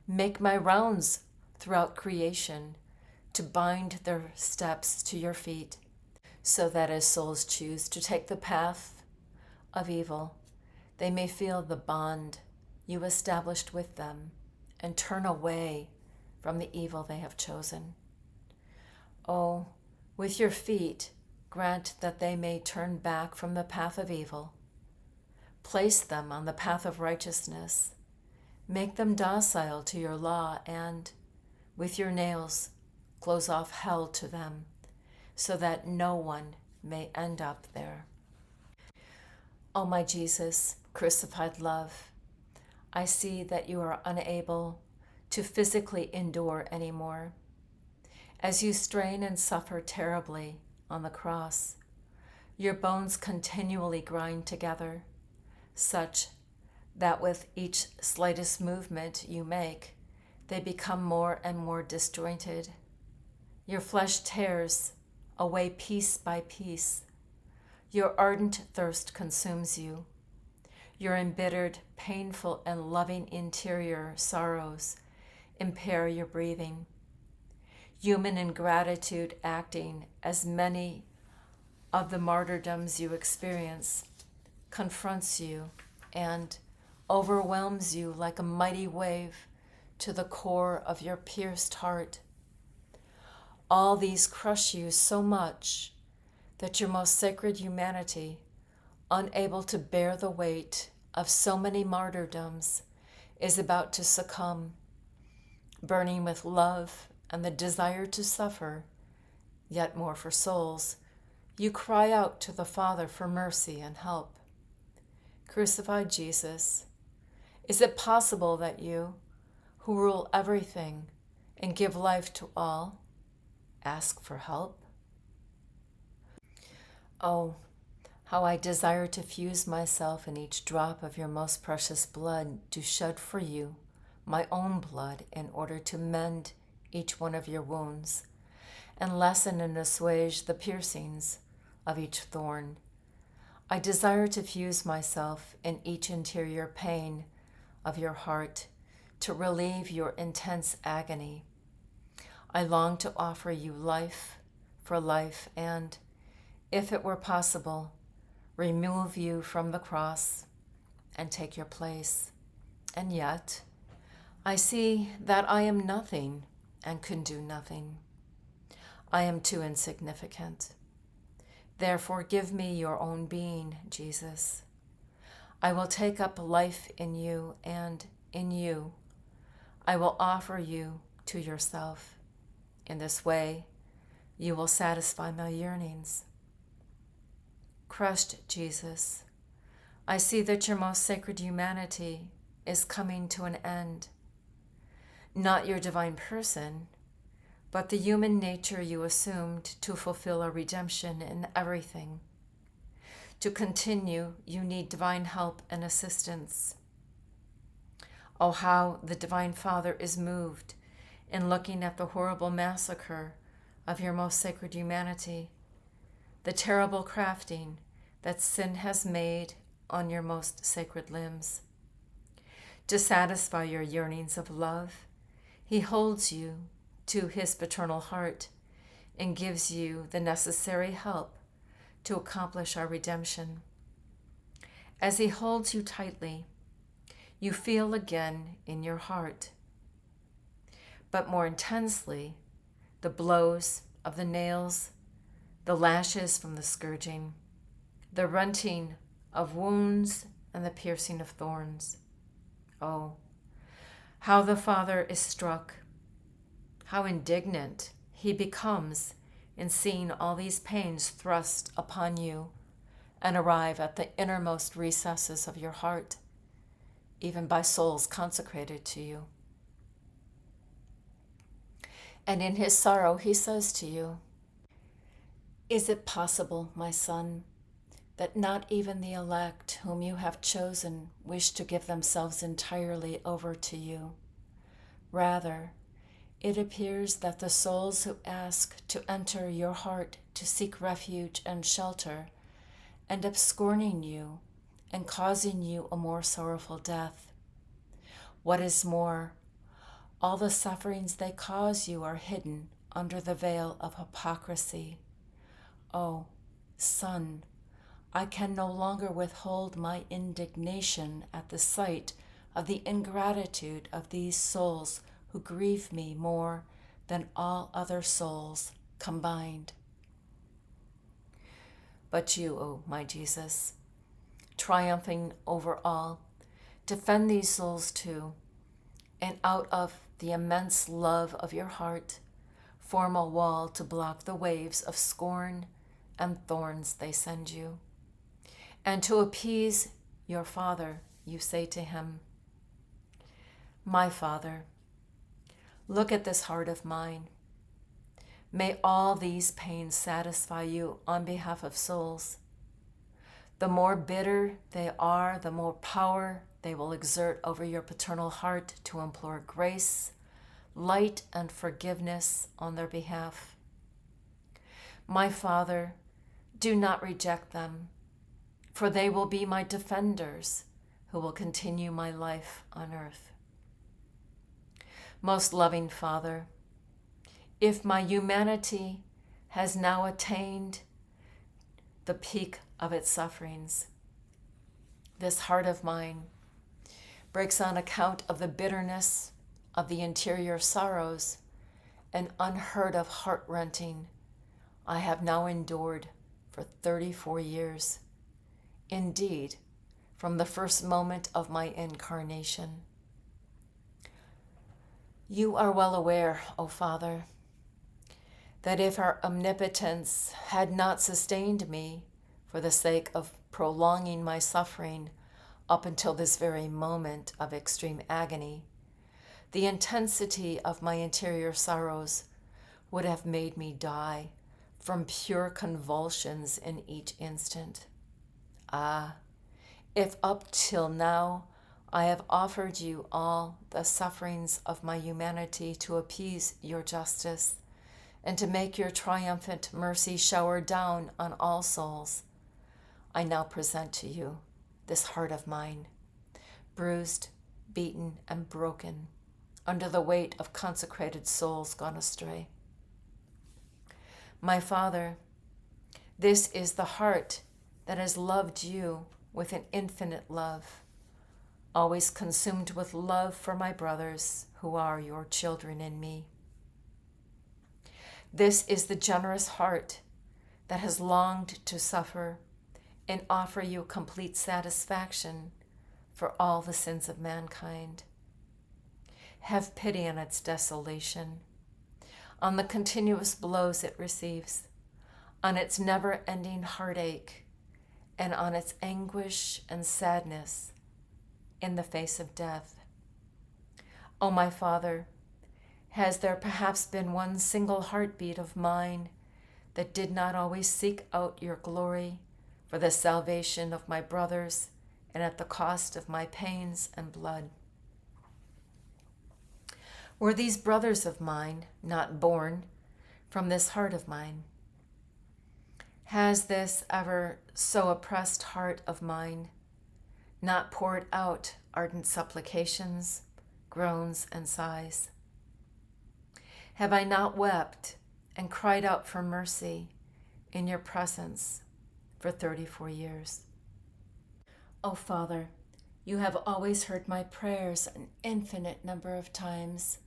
make my rounds throughout creation to bind their steps to your feet, so that as souls choose to take the path of evil, they may feel the bond you established with them and turn away from the evil they have chosen. Oh, with your feet, grant that they may turn back from the path of evil. Place them on the path of righteousness. Make them docile to your law, and, with your nails, close off hell to them, so that no one may end up there. O my Jesus, crucified love, I see that you are unable to physically endure anymore. As you strain and suffer terribly on the cross, your bones continually grind together, such that with each slightest movement you make, they become more and more disjointed. Your flesh tears away piece by piece. Your ardent thirst consumes you. Your embittered, painful, and loving interior sorrows impair your breathing. Human ingratitude acting as many of the martyrdoms you experience confronts you and overwhelms you like a mighty wave to the core of your pierced heart. All these crush you so much that your most sacred humanity, unable to bear the weight of so many martyrdoms, is about to succumb. Burning with love and the desire to suffer, yet more for souls, you cry out to the Father for mercy and help. Crucified Jesus, is it possible that you, who rule everything and give life to all, ask for help? Oh, how I desire to fuse myself in each drop of your most precious blood to shed for you my own blood in order to mend each one of your wounds and lessen and assuage the piercings of each thorn. I desire to fuse myself in each interior pain of your heart to relieve your intense agony. I long to offer you life for life and, if it were possible, remove you from the cross and take your place. And yet, I see that I am nothing and can do nothing. I am too insignificant. Therefore, give me your own being, Jesus. I will take up life in you, and in you, I will offer you to yourself. In this way, you will satisfy my yearnings. Crushed Jesus, I see that your most sacred humanity is coming to an end. Not your divine person, but the human nature you assumed to fulfill a redemption in everything. To continue, you need divine help and assistance. Oh, how the Divine Father is moved in looking at the horrible massacre of your most sacred humanity, the terrible crafting that sin has made on your most sacred limbs. To satisfy your yearnings of love, he holds you to his paternal heart and gives you the necessary help to accomplish our redemption. As he holds you tightly, you feel again in your heart, but more intensely, the blows of the nails, the lashes from the scourging, the renting of wounds, and the piercing of thorns. Oh, how the Father is struck, how indignant he becomes in seeing all these pains thrust upon you and arrive at the innermost recesses of your heart, even by souls consecrated to you. And in his sorrow, he says to you, "Is it possible, my son, that not even the elect whom you have chosen wish to give themselves entirely over to you? Rather, it appears that the souls who ask to enter your heart to seek refuge and shelter end up scorning you and causing you a more sorrowful death. What is more, all the sufferings they cause you are hidden under the veil of hypocrisy. Oh, son, I can no longer withhold my indignation at the sight of the ingratitude of these souls who grieve me more than all other souls combined. But you, O my Jesus, triumphing over all, defend these souls too, and out of the immense love of your heart, form a wall to block the waves of scorn and thorns they send you. And to appease your Father, you say to him, "My Father, look at this heart of mine. May all these pains satisfy you on behalf of souls. The more bitter they are, the more power they will exert over your paternal heart to implore grace, light, and forgiveness on their behalf. My Father, do not reject them, for they will be my defenders who will continue my life on earth. Most loving Father, if my humanity has now attained the peak of its sufferings, this heart of mine breaks on account of the bitterness of the interior sorrows and unheard of heart-renting I have now endured for 34 years. Indeed, from the first moment of my incarnation. You are well aware, O Father, that if our omnipotence had not sustained me for the sake of prolonging my suffering up until this very moment of extreme agony, the intensity of my interior sorrows would have made me die from pure convulsions in each instant. Ah, if up till now I have offered you all the sufferings of my humanity to appease your justice and to make your triumphant mercy shower down on all souls, I now present to you this heart of mine, bruised, beaten, and broken under the weight of consecrated souls gone astray. My Father, this is the heart that has loved you with an infinite love, always consumed with love for my brothers who are your children in me. This is the generous heart that has longed to suffer and offer you complete satisfaction for all the sins of mankind. Have pity on its desolation, on the continuous blows it receives, on its never-ending heartache, and on its anguish and sadness in the face of death. O my Father, has there perhaps been one single heartbeat of mine that did not always seek out your glory for the salvation of my brothers and at the cost of my pains and blood? Were these brothers of mine not born from this heart of mine? Has this ever so oppressed heart of mine not poured out ardent supplications, groans, and sighs? Have I not wept and cried out for mercy in your presence for 34 years? O Father, you have always heard my prayers an infinite number of times,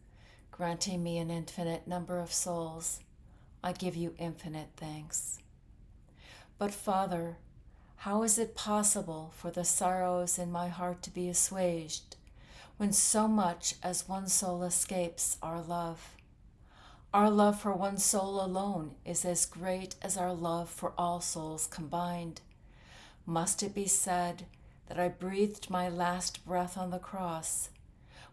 granting me an infinite number of souls. I give you infinite thanks. But Father, how is it possible for the sorrows in my heart to be assuaged when so much as one soul escapes our love? Our love for one soul alone is as great as our love for all souls combined. Must it be said that I breathed my last breath on the cross,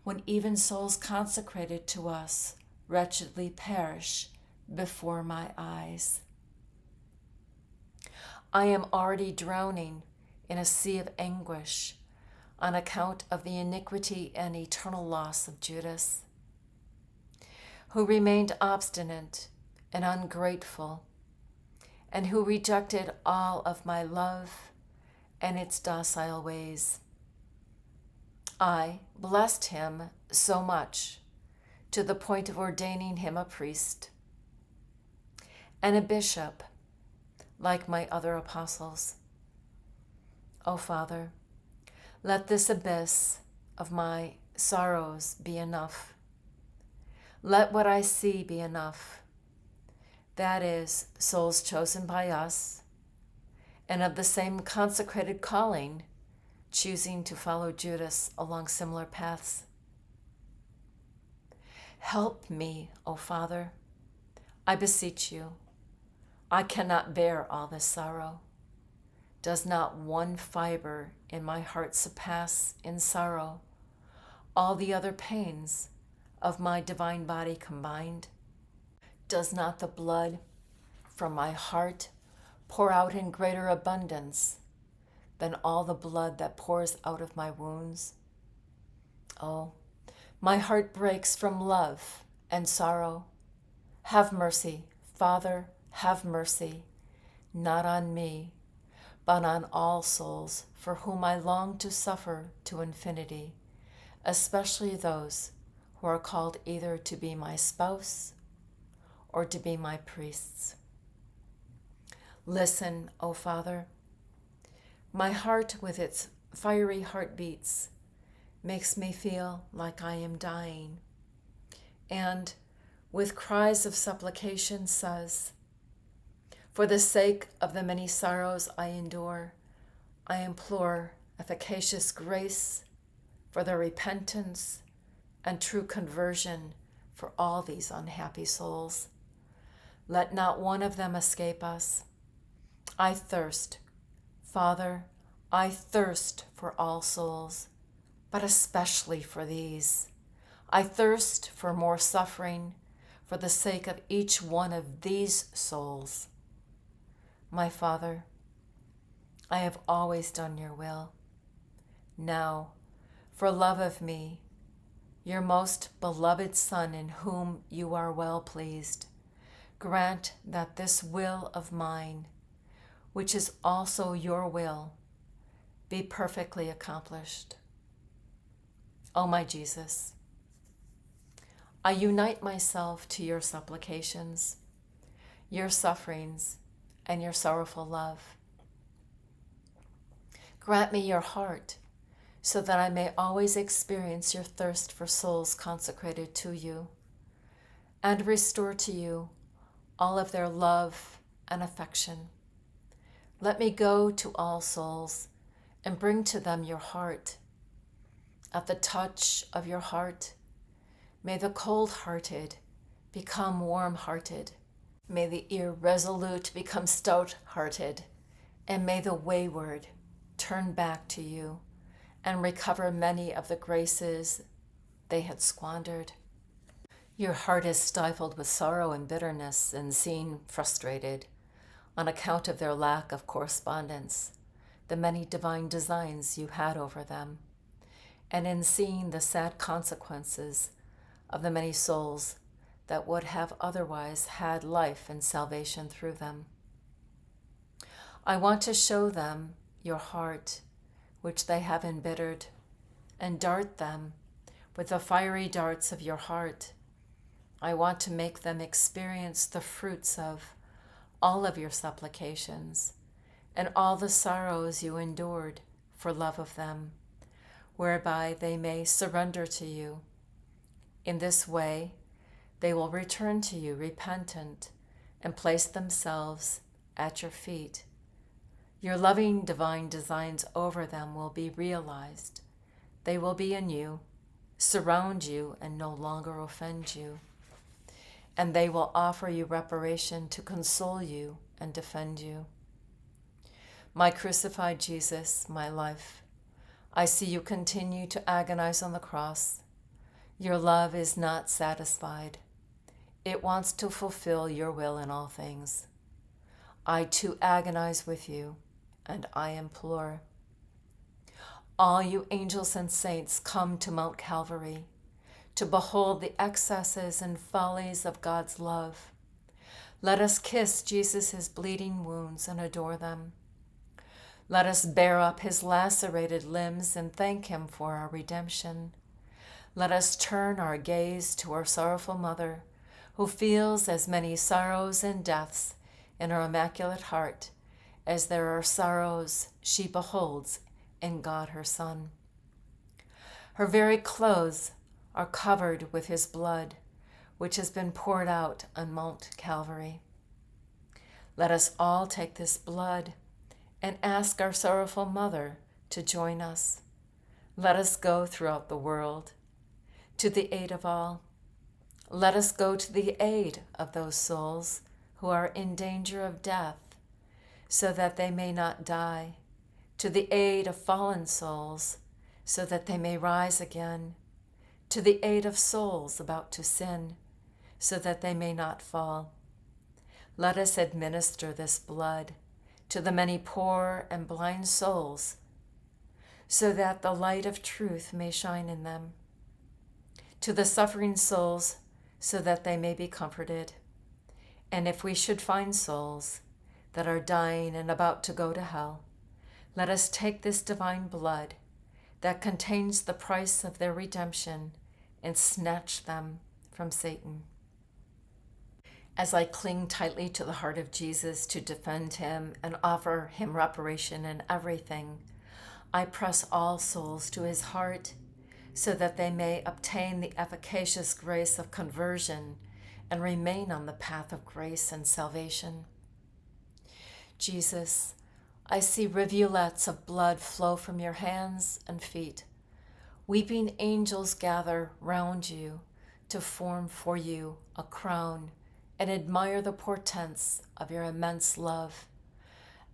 when even souls consecrated to us wretchedly perish before my eyes? I am already drowning in a sea of anguish on account of the iniquity and eternal loss of Judas, who remained obstinate and ungrateful, and who rejected all of my love and its docile ways. I blessed him so much to the point of ordaining him a priest and a bishop like my other apostles. O Father, let this abyss of my sorrows be enough. Let what I see be enough. That is, souls chosen by us and of the same consecrated calling, choosing to follow Judas along similar paths. Help me, O Father, I beseech you. I cannot bear all this sorrow. Does not one fiber in my heart surpass in sorrow all the other pains of my divine body combined? Does not the blood from my heart pour out in greater abundance than all the blood that pours out of my wounds? Oh, my heart breaks from love and sorrow. Have mercy, Father, have mercy, not on me, but on all souls for whom I long to suffer to infinity, especially those who are called either to be my spouse or to be my priests. Listen, O Father. My heart with its fiery heartbeats makes me feel like I am dying, and with cries of supplication says, for the sake of the many sorrows I endure, I implore efficacious grace for the repentance and true conversion for all these unhappy souls. Let not one of them escape us. I thirst. Father, I thirst for all souls, but especially for these. I thirst for more suffering for the sake of each one of these souls. My Father, I have always done your will. Now, for love of me, your most beloved Son, in whom you are well pleased, grant that this will of mine, which is also your will, be perfectly accomplished. O my Jesus, I unite myself to your supplications, your sufferings, and your sorrowful love. Grant me your heart, so that I may always experience your thirst for souls consecrated to you, and restore to you all of their love and affection. Let me go to all souls and bring to them your heart. At the touch of your heart, may the cold-hearted become warm-hearted. May the irresolute become stout-hearted, and may the wayward turn back to you and recover many of the graces they had squandered. Your heart is stifled with sorrow and bitterness and seen frustrated on account of their lack of correspondence, the many divine designs you had over them, and in seeing the sad consequences of the many souls that would have otherwise had life and salvation through them. I want to show them your heart, which they have embittered, and dart them with the fiery darts of your heart. I want to make them experience the fruits of all of your supplications and all the sorrows you endured for love of them, whereby they may surrender to you. In this way, they will return to you repentant and place themselves at your feet. Your loving divine designs over them will be realized. They will be in you, surround you, and no longer offend you. And they will offer you reparation to console you and defend you. My crucified Jesus, my life, I see you continue to agonize on the cross. Your love is not satisfied. It wants to fulfill your will in all things. I too agonize with you, and I implore. All you angels and saints, come to Mount Calvary to behold the excesses and follies of God's love. Let us kiss Jesus' bleeding wounds and adore them. Let us bear up his lacerated limbs and thank him for our redemption. Let us turn our gaze to our sorrowful mother, who feels as many sorrows and deaths in her immaculate heart as there are sorrows she beholds in God her Son. Her very clothes are covered with his blood, which has been poured out on Mount Calvary. Let us all take this blood and ask our sorrowful mother to join us. Let us go throughout the world to the aid of all. Let us go to the aid of those souls who are in danger of death, so that they may not die, to the aid of fallen souls, so that they may rise again, to the aid of souls about to sin, so that they may not fall. Let us administer this blood to the many poor and blind souls, so that the light of truth may shine in them, to the suffering souls, so that they may be comforted. And if we should find souls that are dying and about to go to hell, let us take this divine blood that contains the price of their redemption and snatch them from Satan. As I cling tightly to the heart of Jesus to defend him and offer him reparation in everything, I press all souls to his heart so that they may obtain the efficacious grace of conversion and remain on the path of grace and salvation. Jesus, I see rivulets of blood flow from your hands and feet. Weeping angels gather round you to form for you a crown and admire the portents of your immense love.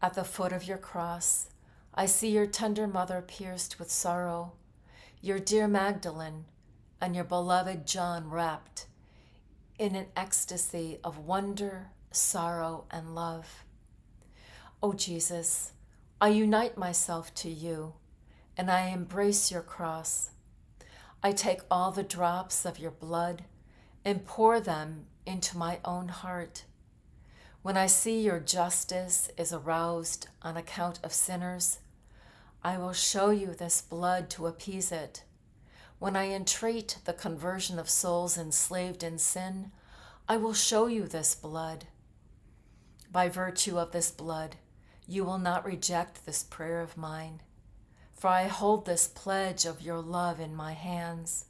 At the foot of your cross, I see your tender mother pierced with sorrow, your dear Magdalene and your beloved John wrapped in an ecstasy of wonder, sorrow, and love. O Jesus, I unite myself to you, and I embrace your cross. I take all the drops of your blood and pour them into my own heart. When I see your justice is aroused on account of sinners, I will show you this blood to appease it. When I entreat the conversion of souls enslaved in sin, I will show you this blood. By virtue of this blood, you will not reject this prayer of mine, for I hold this pledge of your love in my hands.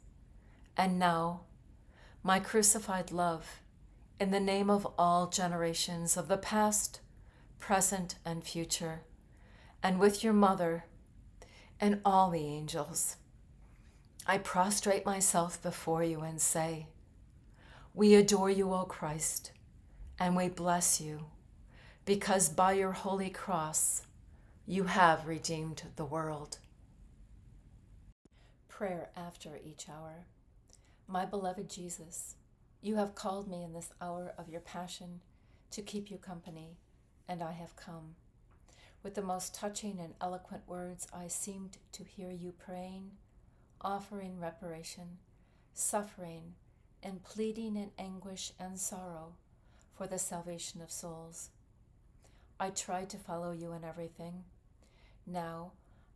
And now, my crucified love, in the name of all generations of the past, present, and future, and with your mother and all the angels, I prostrate myself before you and say, we adore you, O Christ, and we bless you, because by your holy cross you have redeemed the world. Prayer after each hour. My beloved Jesus, you have called me in this hour of your passion to keep you company, and I have come. With the most touching and eloquent words, I seemed to hear you praying, offering reparation, suffering, and pleading in anguish and sorrow for the salvation of souls. I tried to follow you in everything. Now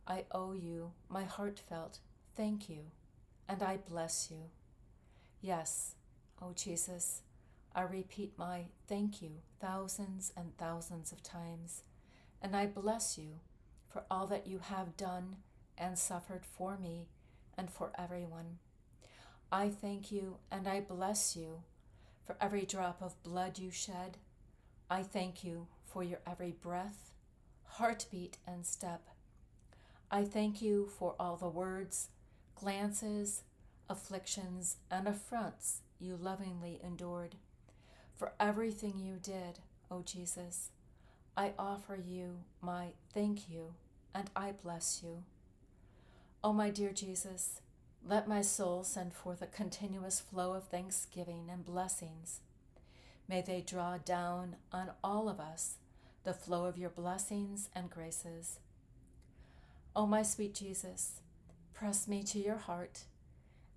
I owe you my heartfelt thank you, and I bless you. Yes, O Jesus, I repeat my thank you thousands and thousands of times, and I bless you for all that you have done and suffered for me and for everyone. I thank you and I bless you for every drop of blood you shed. I thank you for your every breath, heartbeat, and step. I thank you for all the words, glances, afflictions, and affronts you lovingly endured. For everything you did, O Jesus, I offer you my thank you and I bless you. O my dear Jesus, let my soul send forth a continuous flow of thanksgiving and blessings. May they draw down on all of us the flow of your blessings and graces. O my sweet Jesus, press me to your heart,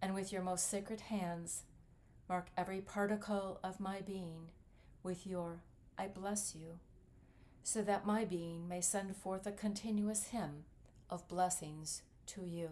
and with your most sacred hands, mark every particle of my being with your I bless you, so that my being may send forth a continuous hymn of blessings to you.